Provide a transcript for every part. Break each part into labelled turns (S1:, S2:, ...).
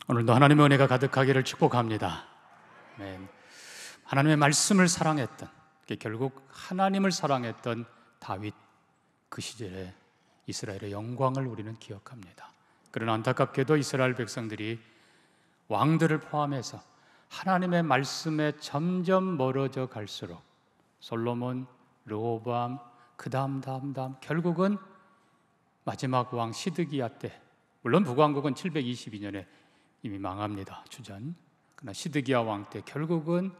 S1: 오늘도 하나님의 은혜가 가득하기를 축복합니다. 아멘. 하나님의 말씀을 사랑했던, 결국 하나님을 사랑했던 다윗, 그 시절에 이스라엘의 영광을 우리는 기억합니다. 그러나 안타깝게도 이스라엘 백성들이 왕들을 포함해서 하나님의 말씀에 점점 멀어져 갈수록 솔로몬, 르호보암, 그 다음 결국은 마지막 왕 시드기야 때, 물론 북왕국은 722년에 이미 망합니다. 주전. 그러나 시드기야 왕 때 결국은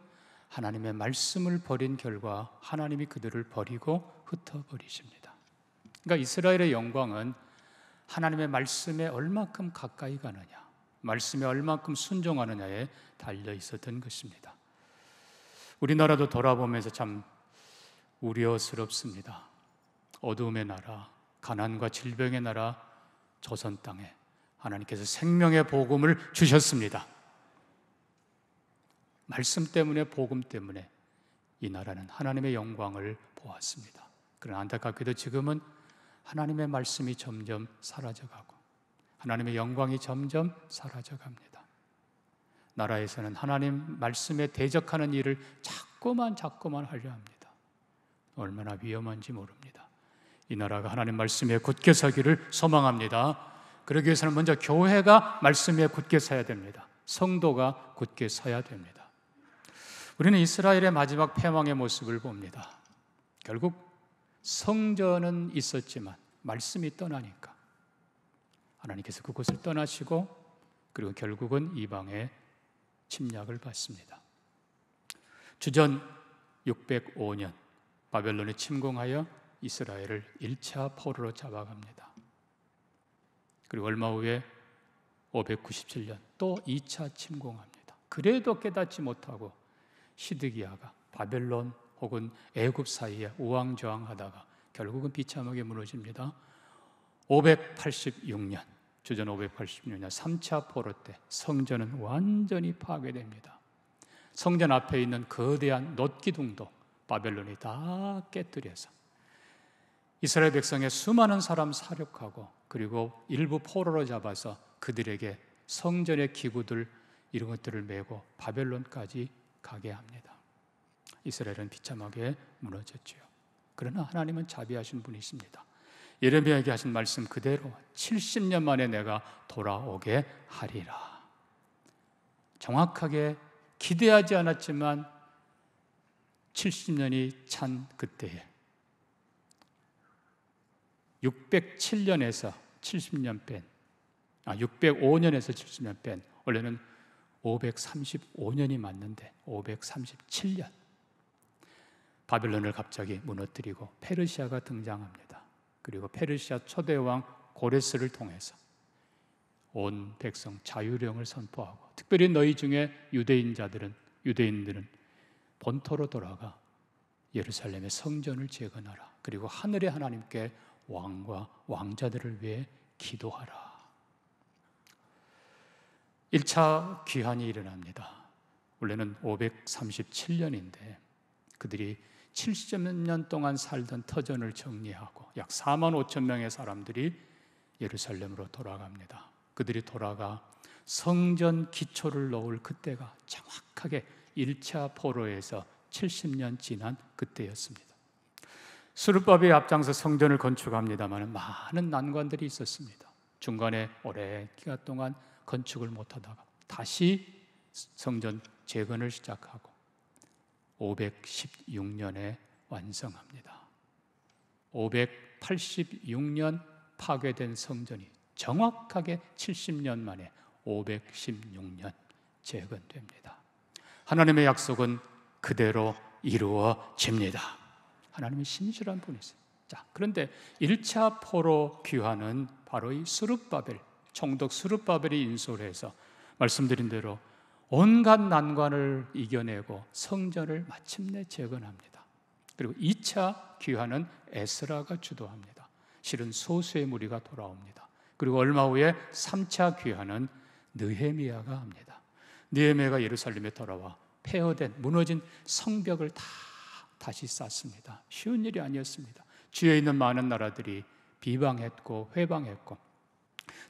S1: 하나님의 말씀을 버린 결과 하나님이 그들을 버리고 흩어버리십니다. 그러니까 이스라엘의 영광은 하나님의 말씀에 얼마큼 가까이 가느냐, 말씀에 얼마큼 순종하느냐에 달려 있었던 것입니다. 우리나라도 돌아보면서 참 우려스럽습니다. 어두움의 나라, 가난과 질병의 나라, 조선 땅에 하나님께서 생명의 복음을 주셨습니다. 말씀 때문에, 복음 때문에 이 나라는 하나님의 영광을 보았습니다. 그러나 안타깝게도 지금은 하나님의 말씀이 점점 사라져가고 하나님의 영광이 점점 사라져갑니다. 나라에서는 하나님 말씀에 대적하는 일을 자꾸만 하려 합니다. 얼마나 위험한지 모릅니다. 이 나라가 하나님 말씀에 굳게 서기를 소망합니다. 그러기 위해서는 먼저 교회가 말씀에 굳게 서야 됩니다. 성도가 굳게 서야 됩니다. 우리는 이스라엘의 마지막 패망의 모습을 봅니다. 결국 성전은 있었지만 말씀이 떠나니까 하나님께서 그곳을 떠나시고, 그리고 결국은 이방의 침략을 받습니다. 주전 605년 바벨론이 침공하여 이스라엘을 1차 포로로 잡아갑니다. 그리고 얼마 후에 597년 또 2차 침공합니다. 그래도 깨닫지 못하고 시드기야가 바벨론 혹은 애굽 사이에 우왕좌왕하다가 결국은 비참하게 무너집니다. 586년, 주전 586년 3차 포로 때 성전은 완전히 파괴됩니다. 성전 앞에 있는 거대한 놋기둥도 바벨론이 다 깨뜨려서 이스라엘 백성의 수많은 사람 사륙하고, 그리고 일부 포로로 잡아서 그들에게 성전의 기구들 이런 것들을 메고 바벨론까지 가게 합니다. 이스라엘은 비참하게 무너졌지요. 그러나 하나님은 자비하신 분이십니다. 예레미야에게 하신 말씀 그대로 70년 만에 내가 돌아오게 하리라. 정확하게 기대하지 않았지만 70년이 찬 그때에 607년에서 70년 뺀, 605년에서 70년 뺀, 원래는 535년이 맞는데 537년 바벨론을 갑자기 무너뜨리고 페르시아가 등장합니다. 그리고 페르시아 초대왕 고레스를 통해서 온 백성 자유령을 선포하고, 특별히 너희 중에 유대인들은 본토로 돌아가 예루살렘의 성전을 재건하라. 그리고 하늘의 하나님께 왕과 왕자들을 위해 기도하라. 1차 귀환이 일어납니다. 원래는 537년인데 그들이 70년 동안 살던 터전을 정리하고 약 4만 5천 명의 사람들이 예루살렘으로 돌아갑니다. 그들이 돌아가 성전 기초를 놓을 그때가 정확하게 1차 포로에서 70년 지난 그때였습니다. 스룹바벨이 앞장서 성전을 건축합니다만 많은 난관들이 있었습니다. 중간에 오랜 기간 동안 건축을 못하다가 다시 성전 재건을 시작하고 516년에 완성합니다. 586년 파괴된 성전이 정확하게 70년 만에 516년 재건됩니다. 하나님의 약속은 그대로 이루어집니다. 하나님은 신실한 분이세요. 자, 그런데 1차 포로 귀환은 바로 이 스룹바벨, 총독 스룹바벨이 인솔을 해서 말씀드린 대로 온갖 난관을 이겨내고 성전을 마침내 재건합니다. 그리고 2차 귀환은 에스라가 주도합니다. 실은 소수의 무리가 돌아옵니다. 그리고 얼마 후에 3차 귀환은 느헤미야가 합니다. 느헤미야가 예루살렘에 돌아와 폐허된 무너진 성벽을 다시 쌓습니다. 쉬운 일이 아니었습니다. 주위에 있는 많은 나라들이 비방했고 회방했고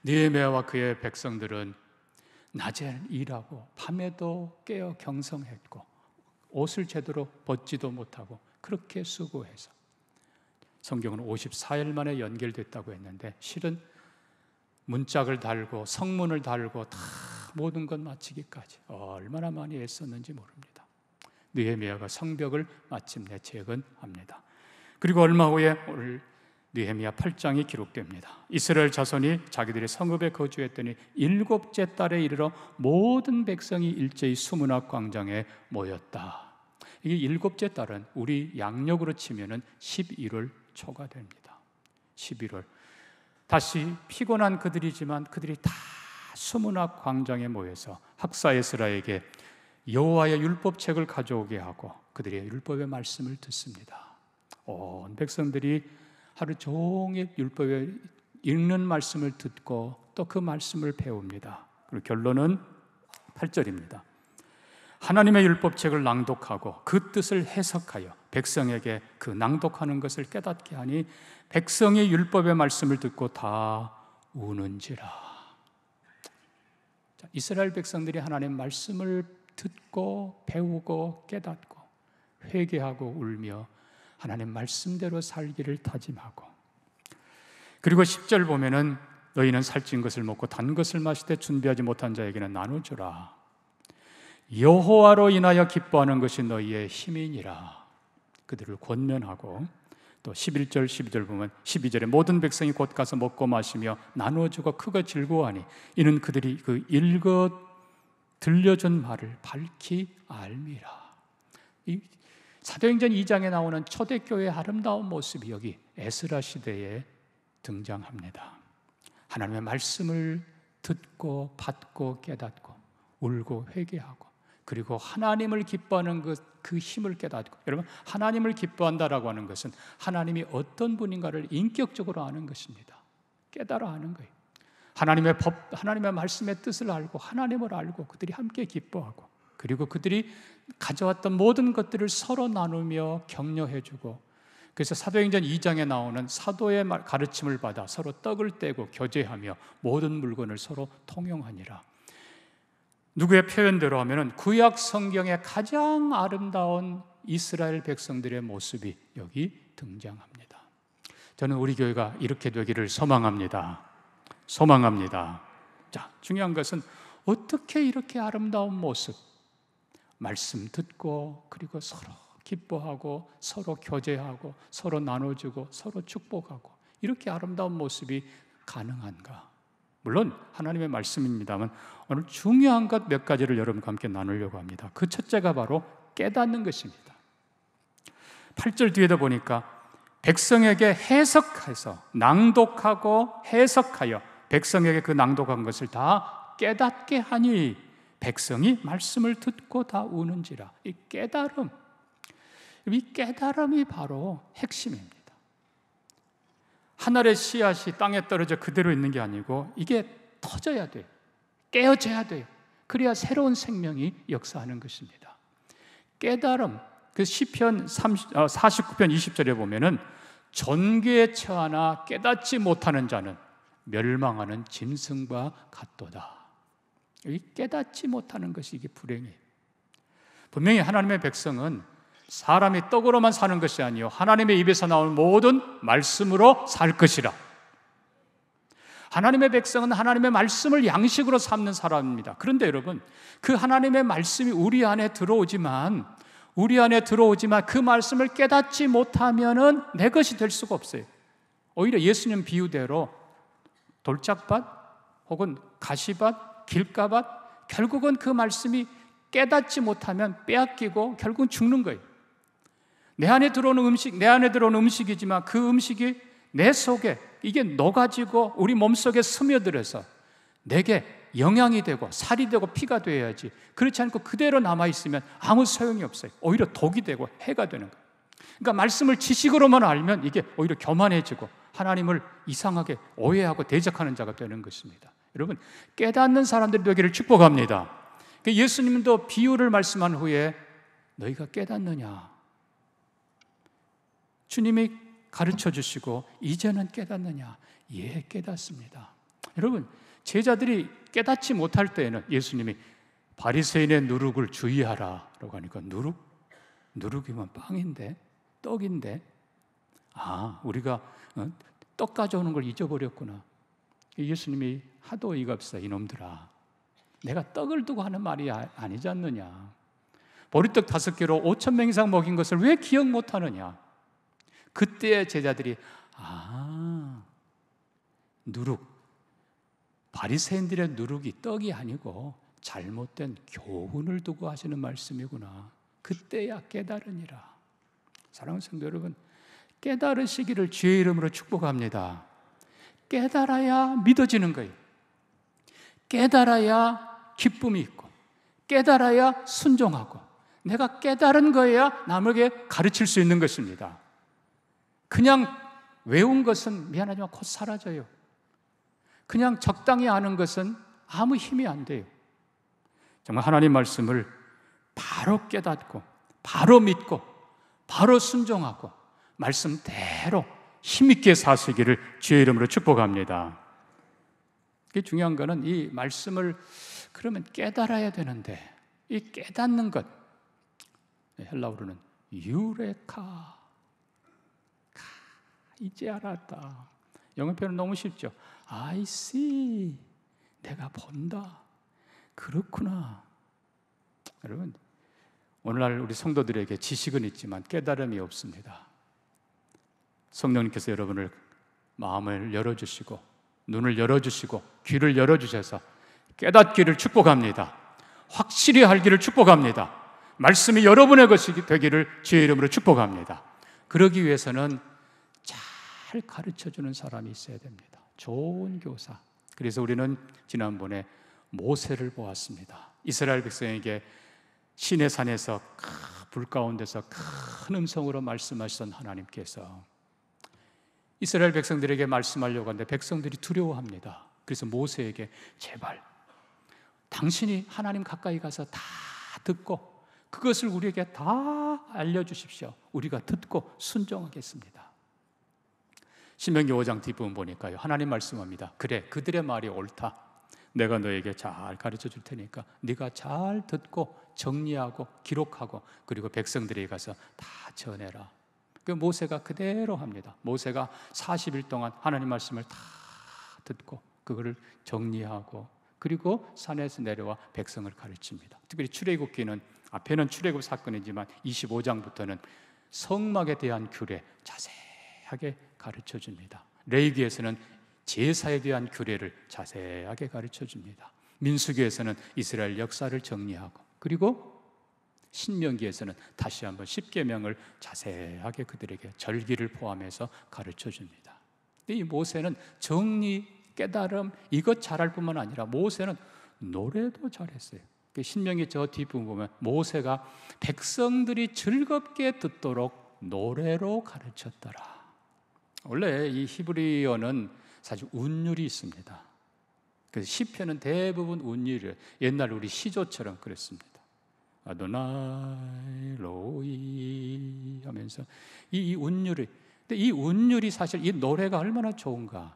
S1: 느헤미야와 그의 백성들은 낮에는 일하고 밤에도 깨어 경성했고 옷을 제대로 벗지도 못하고 그렇게 수고해서 성경은 54일 만에 연결됐다고 했는데 실은 문짝을 달고 성문을 달고 다 모든 것 마치기까지 얼마나 많이 애썼는지 모릅니다. 느헤미야가 성벽을 마침내 재건합니다. 그리고 얼마 후에 오늘 느헤미야 8장이 기록됩니다. 이스라엘 자손이 자기들의 성읍에 거주했더니 7째 달에 이르러 모든 백성이 일제히 수문학 광장에 모였다. 이게 7째 달은 우리 양력으로 치면은 11월 초가 됩니다. 11월. 다시 피곤한 그들이지만 그들이 다 수문학 광장에 모여서 학사 에스라에게 여호와의 율법책을 가져오게 하고 그들의 율법의 말씀을 듣습니다. 온 백성들이 하루 종일 율법에 읽는 말씀을 듣고 또 그 말씀을 배웁니다. 그리고 결론은 8절입니다. 하나님의 율법책을 낭독하고 그 뜻을 해석하여 백성에게 그 낭독하는 것을 깨닫게 하니 백성이 율법의 말씀을 듣고 다 우는지라. 이스라엘 백성들이 하나님의 말씀을 듣고 배우고 깨닫고 회개하고 울며 하나님 말씀대로 살기를 다짐하고, 그리고 10절 보면은 너희는 살찐 것을 먹고 단 것을 마실 때 준비하지 못한 자에게는 나누주라. 여호와로 인하여 기뻐하는 것이 너희의 힘이니라. 그들을 권면하고, 또 11절 12절 보면 12절에 모든 백성이 곧 가서 먹고 마시며 나누어주고 크고 즐거워하니 이는 그들이 그 읽어 들려준 말을 밝히 알미라. 이 사도행전 2장에 나오는 초대교회의 아름다운 모습이 여기 에스라 시대에 등장합니다. 하나님의 말씀을 듣고 받고 깨닫고 울고 회개하고, 그리고 하나님을 기뻐하는 그 힘을 깨닫고. 여러분, 하나님을 기뻐한다라고 하는 것은 하나님이 어떤 분인가를 인격적으로 아는 것입니다. 깨달아 아는 거예요. 하나님의 법, 하나님의 말씀의 뜻을 알고 하나님을 알고 그들이 함께 기뻐하고, 그리고 그들이 가져왔던 모든 것들을 서로 나누며 격려해주고, 그래서 사도행전 2장에 나오는 사도의 가르침을 받아 서로 떡을 떼고 교제하며 모든 물건을 서로 통용하니라. 누구의 표현대로 하면은 구약 성경의 가장 아름다운 이스라엘 백성들의 모습이 여기 등장합니다. 저는 우리 교회가 이렇게 되기를 소망합니다. 자, 중요한 것은 어떻게 이렇게 아름다운 모습, 말씀 듣고 그리고 서로 기뻐하고 서로 교제하고 서로 나눠주고 서로 축복하고 이렇게 아름다운 모습이 가능한가? 물론 하나님의 말씀입니다만 오늘 중요한 것 몇 가지를 여러분과 함께 나누려고 합니다. 그 첫째가 바로 깨닫는 것입니다. 8절 뒤에도 보니까 백성에게 해석해서 낭독하고 해석하여 백성에게 그 낭독한 것을 다 깨닫게 하니 백성이 말씀을 듣고 다 우는지라. 이 깨달음이 바로 핵심입니다. 하늘의 씨앗이 땅에 떨어져 그대로 있는 게 아니고 이게 터져야 돼요. 깨어져야 돼요. 그래야 새로운 생명이 역사하는 것입니다. 깨달음, 그 시편 49편 20절에 보면은 존귀에 처하나 깨닫지 못하는 자는 멸망하는 짐승과 같도다. 이 깨닫지 못하는 것이 이게 불행이에요. 분명히 하나님의 백성은 사람이 떡으로만 사는 것이 아니요 하나님의 입에서 나오는 모든 말씀으로 살 것이라. 하나님의 백성은 하나님의 말씀을 양식으로 삼는 사람입니다. 그런데 여러분, 그 하나님의 말씀이 우리 안에 들어오지만 그 말씀을 깨닫지 못하면은 내 것이 될 수가 없어요. 오히려 예수님 비유대로 돌짝밭 혹은 가시밭, 길가밭, 결국은 그 말씀이 깨닫지 못하면 빼앗기고 결국은 죽는 거예요. 내 안에 들어오는 음식이지만 그 음식이 내 속에 이게 녹아지고 우리 몸속에 스며들어서 내게 영양이 되고 살이 되고 피가 되어야지. 그렇지 않고 그대로 남아있으면 아무 소용이 없어요. 오히려 독이 되고 해가 되는 거예요. 그러니까 말씀을 지식으로만 알면 이게 오히려 교만해지고 하나님을 이상하게 오해하고 대적하는 자가 되는 것입니다. 여러분, 깨닫는 사람들이 되기를 축복합니다. 예수님도 비유를 말씀한 후에 너희가 깨닫느냐? 주님이 가르쳐 주시고 이제는 깨닫느냐? 예, 깨닫습니다. 여러분, 제자들이 깨닫지 못할 때에는 예수님이 바리새인의 누룩을 주의하라라고 하니까 누룩이면 빵인데, 떡인데, 우리가 떡 가져오는 걸 잊어버렸구나. 예수님이 하도 어이가 없어. 이놈들아, 내가 떡을 두고 하는 말이 아니지 않느냐. 보리떡 5개로 5,000명 이상 먹인 것을 왜 기억 못하느냐. 그때 제자들이 누룩, 바리새인들의 누룩이 떡이 아니고 잘못된 교훈을 두고 하시는 말씀이구나. 그때야 깨달으니라. 사랑하는 성도 여러분, 깨달으시기를 주의 이름으로 축복합니다. 깨달아야 믿어지는 거예요. 깨달아야 기쁨이 있고, 깨달아야 순종하고, 내가 깨달은 거야 남에게 가르칠 수 있는 것입니다. 그냥 외운 것은 미안하지만 곧 사라져요. 그냥 적당히 아는 것은 아무 힘이 안 돼요. 정말 하나님 말씀을 바로 깨닫고, 바로 믿고, 바로 순종하고, 말씀대로 힘있게 사시기를 주의 이름으로 축복합니다. 이게 중요한 거는 이 말씀을 그러면 깨달아야 되는데, 이 깨닫는 것, 헬라어로는 유레카, 이제 알았다. 영어 표현은 너무 쉽죠. I see, 내가 본다. 그렇구나. 여러분, 오늘날 우리 성도들에게 지식은 있지만 깨달음이 없습니다. 성령님께서 여러분을 마음을 열어주시고, 눈을 열어주시고, 귀를 열어주셔서 깨닫기를 축복합니다. 확실히 알기를 축복합니다. 말씀이 여러분의 것이 되기를 주의 이름으로 축복합니다. 그러기 위해서는 잘 가르쳐주는 사람이 있어야 됩니다. 좋은 교사. 그래서 우리는 지난번에 모세를 보았습니다. 이스라엘 백성에게 시내산에서 불 가운데서 큰 음성으로 말씀하시던 하나님께서 이스라엘 백성들에게 말씀하려고 하는데 백성들이 두려워합니다. 그래서 모세에게 제발 당신이 하나님 가까이 가서 다 듣고 그것을 우리에게 다 알려주십시오. 우리가 듣고 순종하겠습니다. 신명기 5장 뒷부분 보니까요, 하나님 말씀합니다. 그래, 그들의 말이 옳다. 내가 너에게 잘 가르쳐 줄 테니까 네가 잘 듣고 정리하고 기록하고 그리고 백성들에게 가서 다 전해라. 그 모세가 그대로 합니다. 모세가 40일 동안 하나님 말씀을 다 듣고 그거를 정리하고 그리고 산에서 내려와 백성을 가르칩니다. 특별히 출애굽기는 앞에는 출애굽 사건이지만 25장부터는 성막에 대한 규례 자세하게 가르쳐 줍니다. 레위기에서는 제사에 대한 규례를 자세하게 가르쳐 줍니다. 민수기에서는 이스라엘 역사를 정리하고 그리고 신명기에서는 다시 한번 10계명을 자세하게 그들에게 절기를 포함해서 가르쳐 줍니다. 이 모세는 정리, 깨달음 이것 잘할 뿐만 아니라 모세는 노래도 잘했어요. 신명기 저 뒷부분 보면 모세가 백성들이 즐겁게 듣도록 노래로 가르쳤더라. 원래 이 히브리어는 사실 운율이 있습니다. 그래서 시편은 대부분 운율이에요. 옛날 우리 시조처럼 그랬습니다. 아도나이 로이 하면서 이 운율이, 근데 이 운율이 사실 이 노래가 얼마나 좋은가.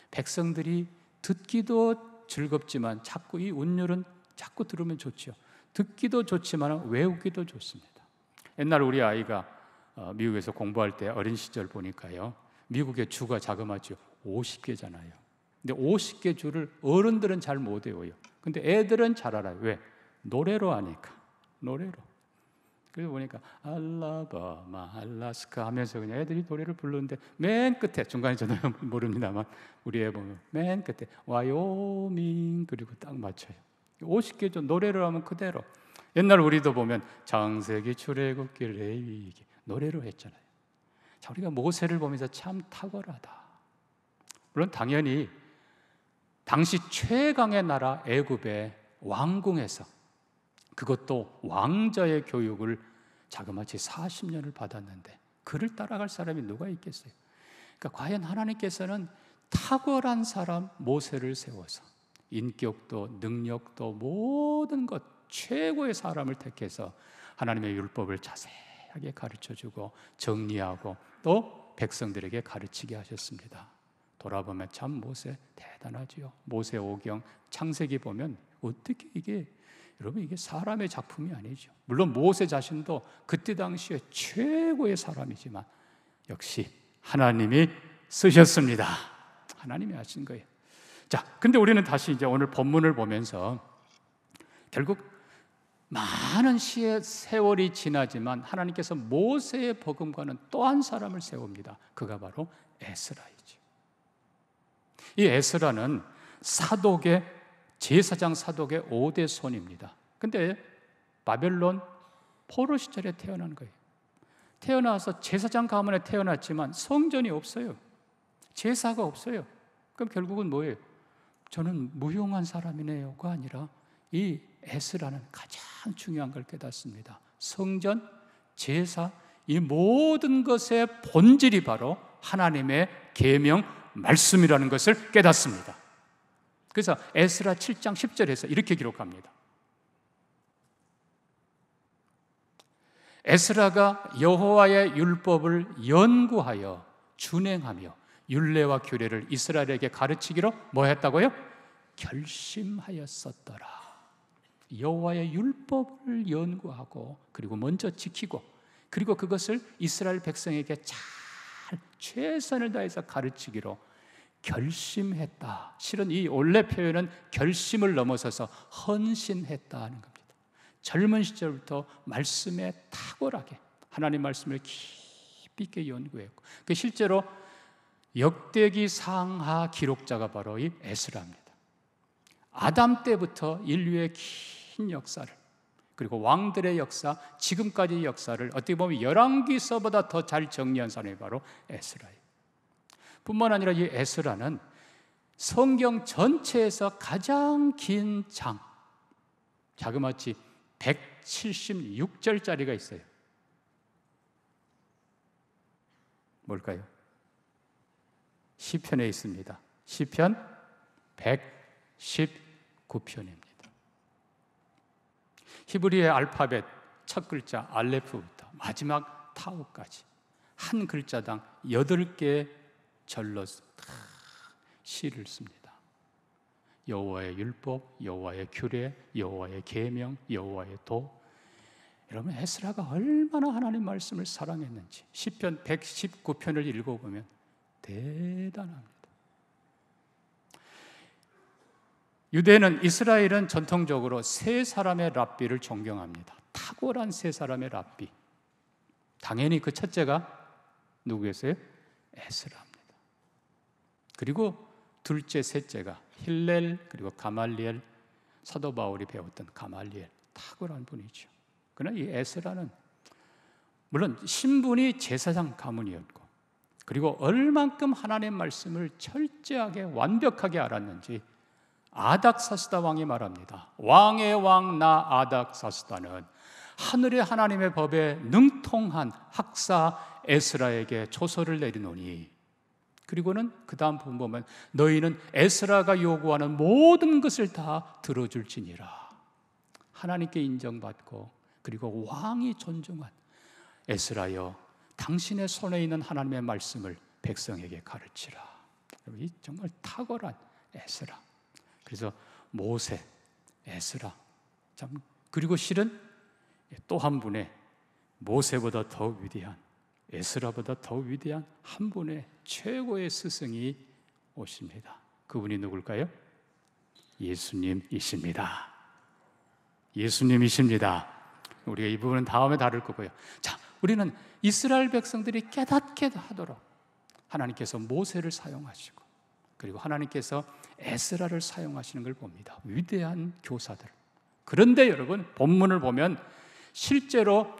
S1: 백성들이 듣기도 즐겁지만 자꾸 이 운율은 자꾸 들으면 좋죠. 듣기도 좋지만 외우기도 좋습니다. 옛날 우리 아이가 미국에서 공부할 때 어린 시절 보니까요, 미국의 주가 자그마치 50개잖아요. 근데 50개 주를 어른들은 잘 못 외워요. 근데 애들은 잘 알아요. 왜? 노래로 하니까. 노래로. 그래서 보니까 알라바마, 알라스카 하면서 그냥 애들이 노래를 부르는데 맨 끝에, 중간에 저는 모릅니다만 우리 애 보면 맨 끝에 와요밍 그리고 딱 맞춰요. 50개 주 노래로 하면 그대로. 옛날 우리도 보면 창세기, 출애굽기, 레위기 노래로 했잖아요. 자, 우리가 모세를 보면서 참 탁월하다. 물론 당연히 당시 최강의 나라 애굽의 왕궁에서 그것도 왕자의 교육을 자그마치 40년을 받았는데 그를 따라갈 사람이 누가 있겠어요? 그러니까 과연 하나님께서는 탁월한 사람 모세를 세워서 인격도 능력도 모든 것 최고의 사람을 택해서 하나님의 율법을 자세하게 가르쳐주고 정리하고 또 백성들에게 가르치게 하셨습니다. 돌아보면 참 모세 대단하지요. 모세오경, 창세기 보면 어떻게 이게, 여러분 이게 사람의 작품이 아니죠. 물론 모세 자신도 그때 당시에 최고의 사람이지만 역시 하나님이 쓰셨습니다. 하나님이 하신 거예요. 자, 근데 우리는 다시 이제 오늘 본문을 보면서 결국 많은 세월이 지나지만 하나님께서 모세의 복음과는 또 한 사람을 세웁니다. 그가 바로 에스라이죠. 이 에스라는 사독의, 제사장 사독의 5대 손입니다. 근데 바벨론 포로 시절에 태어난 거예요. 태어나서 제사장 가문에 태어났지만 성전이 없어요. 제사가 없어요. 그럼 결국은 뭐예요? 저는 무용한 사람이네요가 아니라 이 에스라는 가장 중요한 걸 깨닫습니다. 성전, 제사, 이 모든 것의 본질이 바로 하나님의 계명, 말씀이라는 것을 깨닫습니다. 그래서 에스라 7장 10절에서 이렇게 기록합니다. 에스라가 여호와의 율법을 연구하여 준행하며 율례와 규례를 이스라엘에게 가르치기로 뭐 했다고요? 결심하였었더라. 여호와의 율법을 연구하고 그리고 먼저 지키고 그리고 그것을 이스라엘 백성에게 잘 최선을 다해서 가르치기로 결심했다. 실은 이 원래 표현은 결심을 넘어서서 헌신했다는 겁니다. 젊은 시절부터 말씀에 탁월하게 하나님 말씀을 깊이 있게 연구했고 그 실제로 역대기 상하 기록자가 바로 이 에스라입니다. 아담 때부터 인류의 긴 역사를 그리고 왕들의 역사, 지금까지의 역사를 어떻게 보면 열왕기서보다 더 잘 정리한 사람이 바로 에스라예요. 뿐만 아니라 이 에스라는 성경 전체에서 가장 긴 장, 자그마치 176절짜리가 있어요. 뭘까요? 시편에 있습니다. 시편 119편입니다. 히브리의 알파벳 첫 글자 알레프부터 마지막 타우까지 한 글자당 8개의 절로 시를 씁니다. 여호와의 율법, 여호와의 규례, 여호와의 계명, 여호와의 도. 여러분 에스라가 얼마나 하나님 말씀을 사랑했는지 시편 119편을 읽어보면 대단합니다. 유대는 이스라엘은 전통적으로 세 사람의 랍비를 존경합니다. 탁월한 세 사람의 랍비. 당연히 그 첫째가 누구였어요? 에스라입니다. 그리고 둘째, 셋째가 힐렐 그리고 가말리엘, 사도 바울이 배웠던 가말리엘, 탁월한 분이죠. 그러나 이 에스라는 물론 신분이 제사장 가문이었고 그리고 얼만큼 하나님의 말씀을 철저하게 완벽하게 알았는지 아닥사스다 왕이 말합니다. 왕의 왕 나 아닥사스다는 하늘의 하나님의 법에 능통한 학사 에스라에게 조서를 내리노니 그리고는 그 다음 부분 보면 너희는 에스라가 요구하는 모든 것을 다 들어줄지니라. 하나님께 인정받고 그리고 왕이 존중한 에스라여 당신의 손에 있는 하나님의 말씀을 백성에게 가르치라. 이 정말 탁월한 에스라. 그래서 모세, 에스라, 그리고 실은 또 한 분의 모세보다 더 위대한 에스라보다 더 위대한 한 분의 최고의 스승이 오십니다. 그분이 누굴까요? 예수님이십니다. 예수님이십니다. 우리가 이 부분은 다음에 다룰 거고요. 자, 우리는 이스라엘 백성들이 깨닫게 하도록 하나님께서 모세를 사용하시고 그리고 하나님께서 에스라를 사용하시는 걸 봅니다. 위대한 교사들. 그런데 여러분 본문을 보면 실제로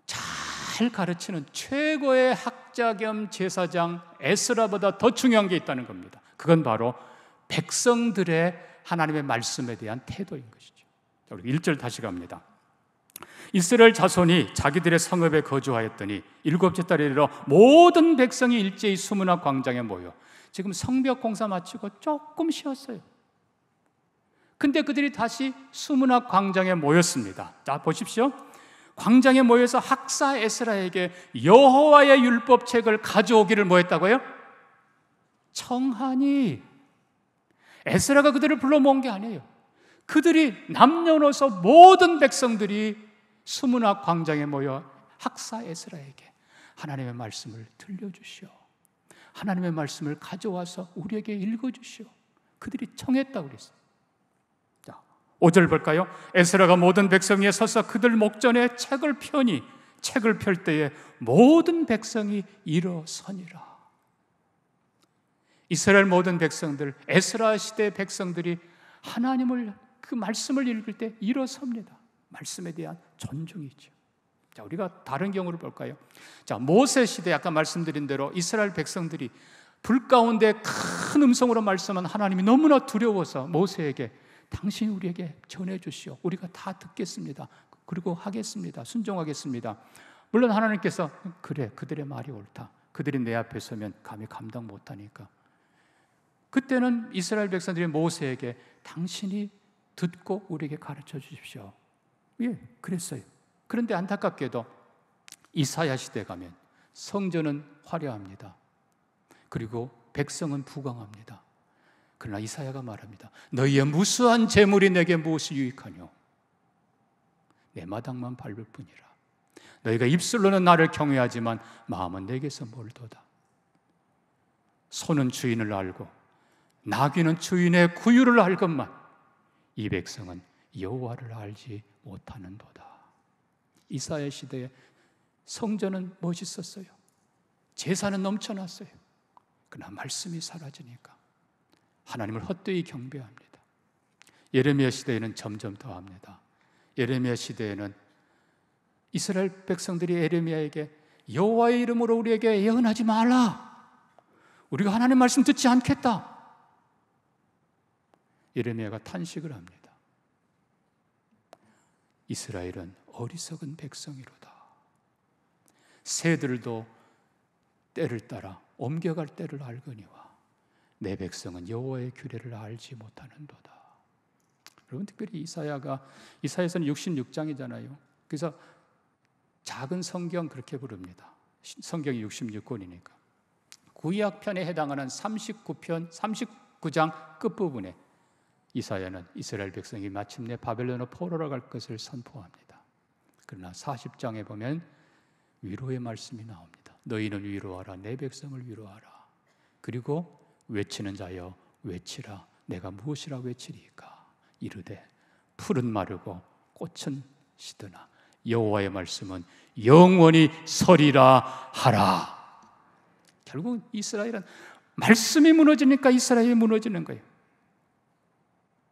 S1: 잘 가르치는 최고의 학자 겸 제사장 에스라보다 더 중요한 게 있다는 겁니다. 그건 바로 백성들의 하나님의 말씀에 대한 태도인 것이죠. 우리 1절 다시 갑니다. 이스라엘 자손이 자기들의 성읍에 거주하였더니 7째 달에 이르러 모든 백성이 일제히 수문학 광장에 모여 지금 성벽 공사 마치고 조금 쉬었어요. 근데 그들이 다시 수문학 광장에 모였습니다. 자, 보십시오. 광장에 모여서 학사 에스라에게 여호와의 율법책을 가져오기를 뭐 했다고요? 청하니. 에스라가 그들을 불러 모은 게 아니에요. 그들이 남녀노소 모든 백성들이 수문학 광장에 모여 학사 에스라에게 하나님의 말씀을 들려주시오. 하나님의 말씀을 가져와서 우리에게 읽어주시오. 그들이 청했다고 그랬어요. 자, 5절 볼까요? 에스라가 모든 백성 위에 서서 그들 목전에 책을 펴니 책을 펼 때에 모든 백성이 일어서니라. 이스라엘 모든 백성들, 에스라 시대 백성들이 하나님을 그 말씀을 읽을 때 일어섭니다. 말씀에 대한 존중이죠. 자, 우리가 다른 경우를 볼까요? 자, 모세 시대 아까 말씀드린 대로 이스라엘 백성들이 불 가운데 큰 음성으로 말씀한 하나님이 너무나 두려워서 모세에게 당신이 우리에게 전해 주시오. 우리가 다 듣겠습니다. 그리고 하겠습니다. 순종하겠습니다. 물론 하나님께서 그래, 그들의 말이 옳다. 그들이 내 앞에 서면 감히 감당 못하니까. 그때는 이스라엘 백성들이 모세에게 당신이 듣고 우리에게 가르쳐 주십시오. 예, 그랬어요. 그런데 안타깝게도 이사야 시대에 가면 성전은 화려합니다. 그리고 백성은 부강합니다. 그러나 이사야가 말합니다. 너희의 무수한 재물이 내게 무엇이 유익하뇨? 내 마당만 밟을 뿐이라. 너희가 입술로는 나를 경외하지만 마음은 내게서 멀도다. 소는 주인을 알고 나귀는 주인의 구유를 알건만 이 백성은 여호와를 알지 못하는도다. 이사야 시대에 성전은 멋있었어요. 제사는 넘쳐났어요. 그러나 말씀이 사라지니까 하나님을 헛되이 경배합니다. 예레미야 시대에는 점점 더합니다. 예레미야 시대에는 이스라엘 백성들이 예레미야에게 여호와의 이름으로 우리에게 예언하지 말라. 우리가 하나님 말씀 듣지 않겠다. 예레미야가 탄식을 합니다. 이스라엘은 어리석은 백성이로다. 새들도 때를 따라 옮겨갈 때를 알거니와 내 백성은 여호와의 규례를 알지 못하는도다. 여러분, 특별히 이사야서는 66장이잖아요. 그래서 작은 성경 그렇게 부릅니다. 성경이 66권이니까. 구약편에 해당하는 39편, 39장 끝부분에 이사야는 이스라엘 백성이 마침내 바벨론으로 포로로 갈 것을 선포합니다. 그러나 40장에 보면 위로의 말씀이 나옵니다. 너희는 위로하라. 내 백성을 위로하라. 그리고 외치는 자여 외치라. 내가 무엇이라 외치리까? 이르되 풀은 마르고 꽃은 시드나 여호와의 말씀은 영원히 서리라 하라. 결국 이스라엘은 말씀이 무너지니까 이스라엘이 무너지는 거예요.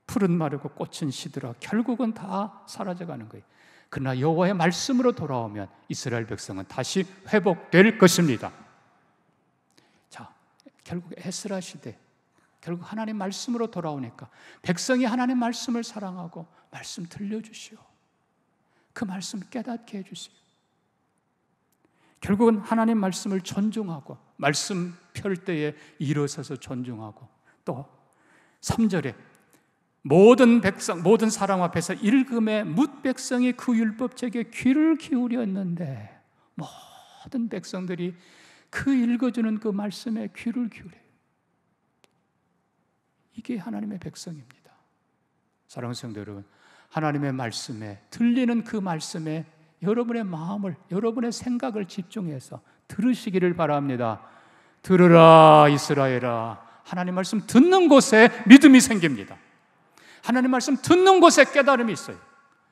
S1: 풀은 마르고 꽃은 시들어 결국은 다 사라져가는 거예요. 그러나 여호와의 말씀으로 돌아오면 이스라엘 백성은 다시 회복될 것입니다. 자, 결국 에스라 시대, 결국 하나님 말씀으로 돌아오니까 백성이 하나님 말씀을 사랑하고 말씀 들려주시오. 그 말씀 깨닫게 해주시오. 결국은 하나님 말씀을 존중하고 말씀 펼 때에 일어서서 존중하고 또 3절에 모든 백성, 모든 사람 앞에서 읽음에 뭇 백성이 그 율법책에 귀를 기울였는데 모든 백성들이 그 읽어주는 그 말씀에 귀를 기울여요. 이게 하나님의 백성입니다. 사랑하는 성도 여러분, 하나님의 말씀에 들리는 그 말씀에 여러분의 마음을, 여러분의 생각을 집중해서 들으시기를 바랍니다. 들으라 이스라엘아. 하나님 말씀 듣는 곳에 믿음이 생깁니다. 하나님 말씀 듣는 곳에 깨달음이 있어요.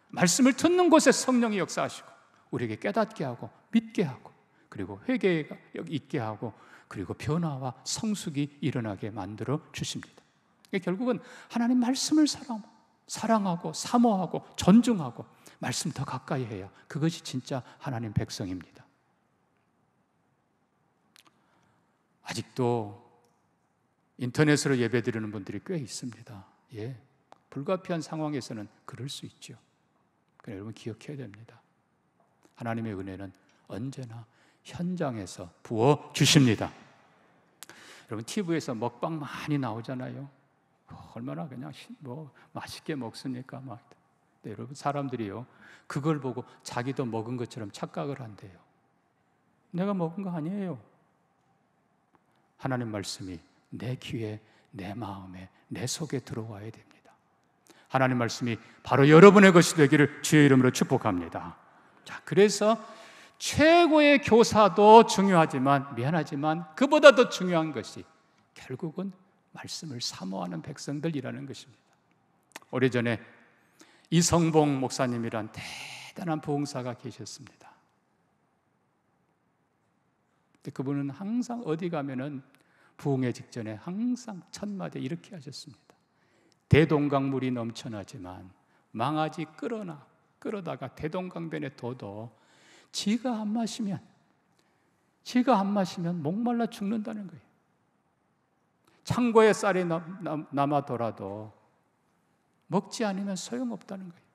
S1: 말씀을 듣는 곳에 성령이 역사하시고 우리에게 깨닫게 하고 믿게 하고 그리고 회개가 있게 하고 그리고 변화와 성숙이 일어나게 만들어 주십니다. 결국은 하나님 말씀을 사랑하고 사모하고 존중하고 말씀 더 가까이 해야 그것이 진짜 하나님 백성입니다. 아직도 인터넷으로 예배드리는 분들이 꽤 있습니다. 예, 불가피한 상황에서는 그럴 수 있죠. 그러나 여러분 기억해야 됩니다. 하나님의 은혜는 언제나 현장에서 부어주십니다. 여러분 TV에서 먹방 많이 나오잖아요. 얼마나 그냥 맛있게 먹습니까? 근데 여러분 사람들이요 그걸 보고 자기도 먹은 것처럼 착각을 한대요. 내가 먹은 거 아니에요. 하나님 말씀이 내 귀에, 내 마음에, 내 속에 들어와야 됩니다. 하나님 말씀이 바로 여러분의 것이 되기를 주의 이름으로 축복합니다. 자, 그래서 최고의 교사도 중요하지만, 미안하지만 그보다 더 중요한 것이 결국은 말씀을 사모하는 백성들이라는 것입니다. 오래전에 이성봉 목사님이란 대단한 부흥사가 계셨습니다. 그분은 항상 어디 가면은 부흥회 직전에 항상 첫 마디 이렇게 하셨습니다. 대동강물이 넘쳐나지만 망아지 끌어다가 대동강변에 둬도 지가 안 마시면 목말라 죽는다는 거예요. 창고에 쌀이 남아돌아도 먹지 않으면 소용없다는 거예요.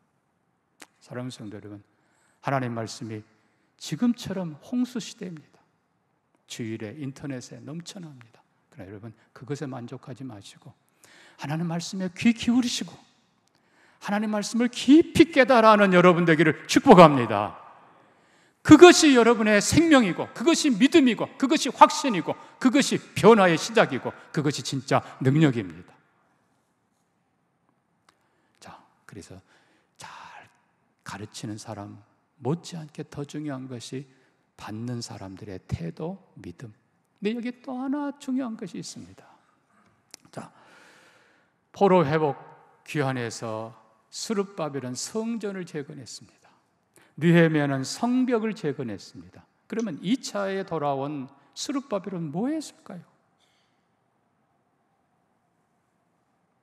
S1: 사랑하는 성도 여러분, 하나님 말씀이 지금처럼 홍수 시대입니다. 주일에 인터넷에 넘쳐납니다. 그러나 여러분, 그것에 만족하지 마시고 하나님 말씀에 귀 기울이시고 하나님 말씀을 깊이 깨달아 하는 여러분 되기를 축복합니다. 그것이 여러분의 생명이고, 그것이 믿음이고, 그것이 확신이고, 그것이 변화의 시작이고, 그것이 진짜 능력입니다. 자, 그래서 잘 가르치는 사람 못지않게 더 중요한 것이 받는 사람들의 태도, 믿음. 근데 여기 또 하나 중요한 것이 있습니다. 자, 포로 회복 귀환에서 스룹바벨은 성전을 재건했습니다. 느헤미야는 성벽을 재건했습니다. 그러면 2차에 돌아온 스룹바벨은 뭐 했을까요?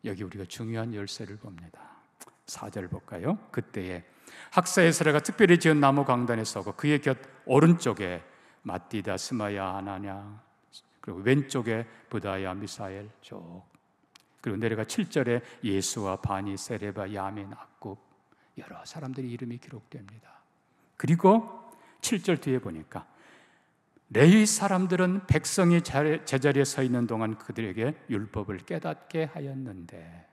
S1: 여기 우리가 중요한 열쇠를 봅니다. 4절 볼까요? 그때에 학사 에스라가 특별히 지은 나무 강단에 서고 그의 곁 오른쪽에 마띠다, 스마야, 하나냐, 그리고 왼쪽에 부다야, 미사엘 쪽, 그리고 내려가 7절에 예수와 바니, 세레바, 야민, 악굽, 여러 사람들의 이름이 기록됩니다. 그리고 7절 뒤에 보니까 레위 사람들은 백성이 제자리에 서 있는 동안 그들에게 율법을 깨닫게 하였는데,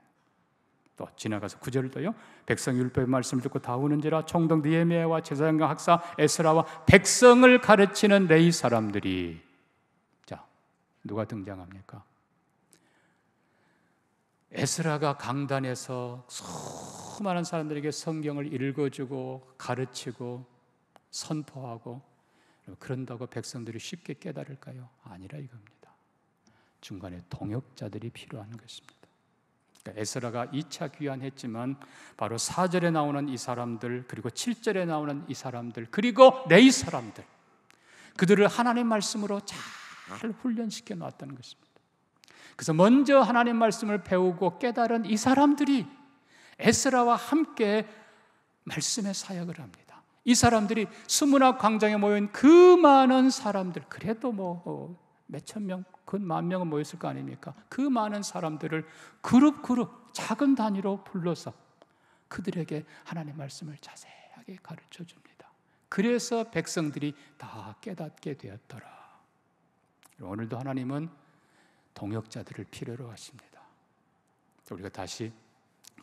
S1: 또 지나가서 9절도요. 백성이 율법의 말씀을 듣고 다 우는지라 총독 느헤미야와 제사장과 학사 에스라와 백성을 가르치는 레위 사람들이, 자, 누가 등장합니까? 에스라가 강단에서 수많은 사람들에게 성경을 읽어주고 가르치고 선포하고, 그런다고 백성들이 쉽게 깨달을까요? 아니라 이겁니다. 중간에 동역자들이 필요한 것입니다. 그러니까 에스라가 2차 귀환했지만 바로 4절에 나오는 이 사람들, 그리고 7절에 나오는 이 사람들, 그리고 레위 사람들, 그들을 하나님 말씀으로 잘 훈련시켜 놨다는 것입니다. 그래서 먼저 하나님 말씀을 배우고 깨달은 이 사람들이 에스라와 함께 말씀의 사역을 합니다. 이 사람들이 수문학 광장에 모인 그 많은 사람들, 그래도 몇천 명, 그 만 명은 모였을 거 아닙니까? 그 많은 사람들을 그룹 작은 단위로 불러서 그들에게 하나님의 말씀을 자세하게 가르쳐 줍니다. 그래서 백성들이 다 깨닫게 되었더라. 오늘도 하나님은 동역자들을 필요로 하십니다. 우리가 다시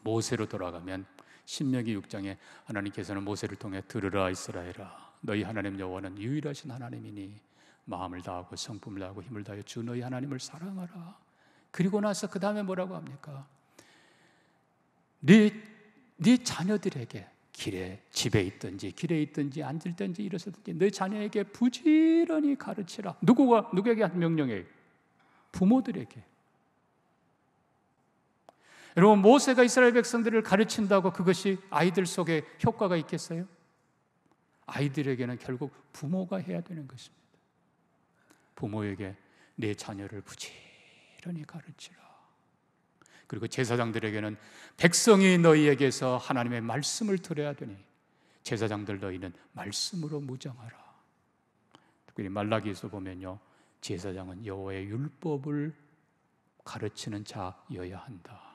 S1: 모세로 돌아가면 신명기 6장에 하나님께서는 모세를 통해 들으라 이스라엘아, 너희 하나님 여호와는 유일하신 하나님이니 마음을 다하고 성품을 다하고 힘을 다하여 주 너희 하나님을 사랑하라. 그리고 나서 그 다음에 뭐라고 합니까? 네 자녀들에게 집에 있든지 길에 있든지 앉을든지 일어서든지 네 자녀에게 부지런히 가르치라. 누구에게 한 명령이에요? 부모들에게. 여러분, 모세가 이스라엘 백성들을 가르친다고 그것이 아이들 속에 효과가 있겠어요? 아이들에게는 결국 부모가 해야 되는 것입니다. 부모에게 내 자녀를 부지런히 가르치라. 그리고 제사장들에게는 백성이 너희에게서 하나님의 말씀을 들어야 되니 제사장들 너희는 말씀으로 무장하라. 특별히 말라기에서 보면요, 제사장은 여호와의 율법을 가르치는 자여야 한다.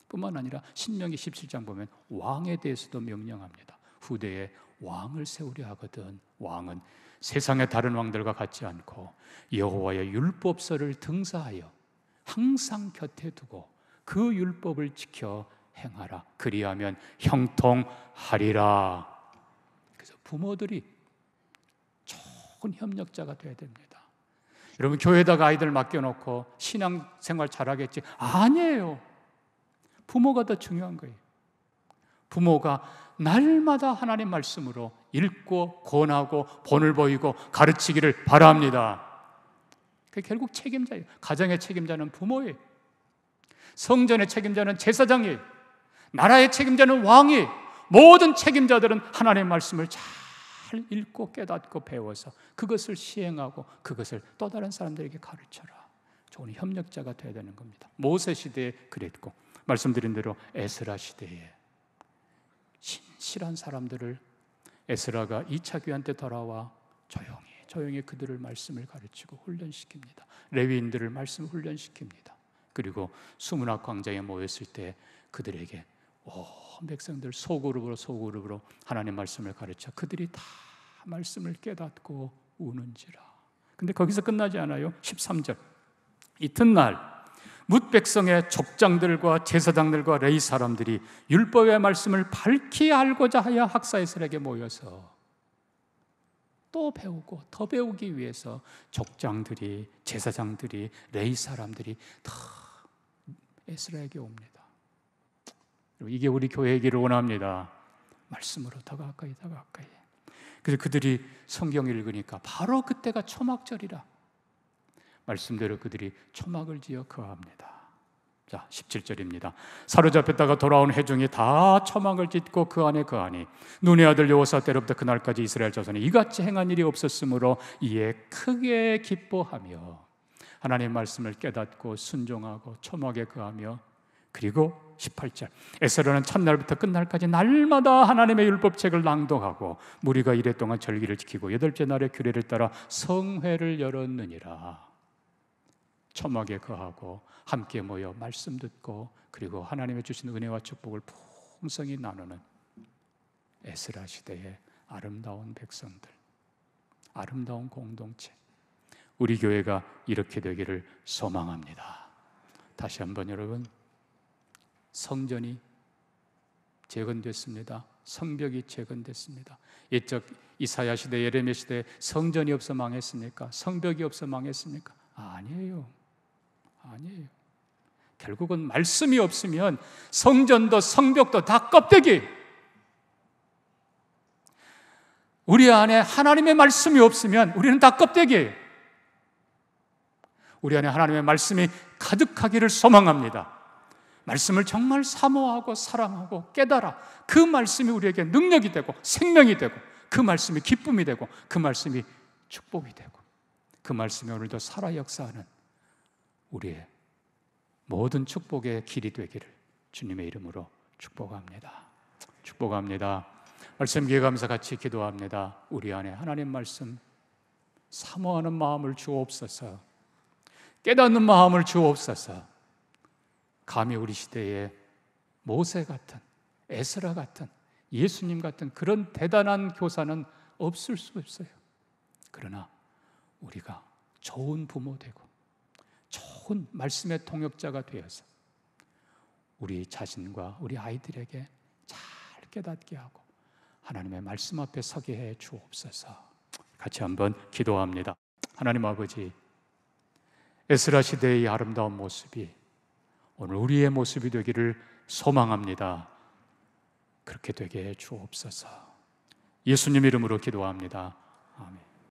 S1: 뿐만 아니라 신명기 17장 보면 왕에 대해서도 명령합니다. 후대에 왕을 세우려 하거든 왕은 세상의 다른 왕들과 같지 않고 여호와의 율법서를 등사하여 항상 곁에 두고 그 율법을 지켜 행하라. 그리하면 형통하리라. 그래서 부모들이 좋은 협력자가 되어야 됩니다. 여러분, 교회에다가 아이들 맡겨놓고 신앙생활 잘하겠지? 아니에요. 부모가 더 중요한 거예요. 부모가 날마다 하나님 말씀으로 읽고 권하고 본을 보이고 가르치기를 바랍니다. 그게 결국 책임자예요. 가정의 책임자는 부모예요. 성전의 책임자는 제사장이에요. 나라의 책임자는 왕이에요. 모든 책임자들은 하나님의 말씀을 잘 읽고 깨닫고 배워서 그것을 시행하고 그것을 또 다른 사람들에게 가르쳐라. 좋은 협력자가 되어야 되는 겁니다. 모세 시대에 그랬고, 말씀드린 대로 에스라 시대에 신실한 사람들을 에스라가 2차 귀환 때 돌아와 조용히 그들을 말씀을 가르치고 훈련시킵니다. 레위인들을 말씀 훈련시킵니다. 그리고 수문학 광장에 모였을 때 그들에게 온 백성들 소그룹으로 하나님 말씀을 가르쳐 그들이 다 말씀을 깨닫고 우는지라. 근데 거기서 끝나지 않아요. 13절. 이튿날 뭇 백성의 족장들과 제사장들과 레위 사람들이 율법의 말씀을 밝히 알고자 하여 학사에셀에게 모여서 또 배우고 더 배우기 위해서 족장들이, 제사장들이, 레위 사람들이 다 에스라에게 옵니다. 이게 우리 교회이기를 원합니다. 말씀으로 더 가까이. 그래서 그들이 성경을 읽으니까 바로 그때가 초막절이라 말씀대로 그들이 초막을 지어 거합니다. 자, 17절입니다. 사로잡혔다가 돌아온 회중이 다 초막을 짓고 그 안에 눈의 아들 여호사 때로부터 그날까지 이스라엘 자손이 이같이 행한 일이 없었으므로 이에 크게 기뻐하며 하나님의 말씀을 깨닫고 순종하고 초막에 거하며, 그리고 18절, 에스라는 첫날부터 끝날까지 날마다 하나님의 율법책을 낭독하고 무리가 이래 동안 절기를 지키고 8째 날에 규례를 따라 성회를 열었느니라. 초막에 거하고 함께 모여 말씀 듣고 그리고 하나님의 주신 은혜와 축복을 풍성히 나누는 에스라 시대의 아름다운 백성들, 아름다운 공동체, 우리 교회가 이렇게 되기를 소망합니다. 다시 한번 여러분, 성전이 재건됐습니다. 성벽이 재건됐습니다. 옛적 이사야 시대, 예레미야 시대 성전이 없어 망했습니까? 성벽이 없어 망했습니까? 아니에요. 결국은 말씀이 없으면 성전도 성벽도 다 껍데기. 우리 안에 하나님의 말씀이 없으면 우리는 다 껍데기예요. 우리 안에 하나님의 말씀이 가득하기를 소망합니다. 말씀을 정말 사모하고 사랑하고 깨달아 그 말씀이 우리에게 능력이 되고 생명이 되고 그 말씀이 기쁨이 되고 그 말씀이 축복이 되고 그 말씀이 오늘도 살아 역사하는 우리의 모든 축복의 길이 되기를 주님의 이름으로 축복합니다. 말씀 기회감사 같이 기도합니다. 우리 안에 하나님 말씀 사모하는 마음을 주옵소서. 깨닫는 마음을 주옵소서. 감히 우리 시대에 모세 같은, 에스라 같은, 예수님 같은 그런 대단한 교사는 없을 수 없어요. 그러나 우리가 좋은 부모 되고 좋은 말씀의 통역자가 되어서 우리 자신과 우리 아이들에게 잘 깨닫게 하고 하나님의 말씀 앞에 서게 해 주옵소서. 같이 한번 기도합니다. 하나님 아버지, 에스라 시대의 아름다운 모습이 오늘 우리의 모습이 되기를 소망합니다. 그렇게 되게 해 주옵소서. 예수님 이름으로 기도합니다. 아멘.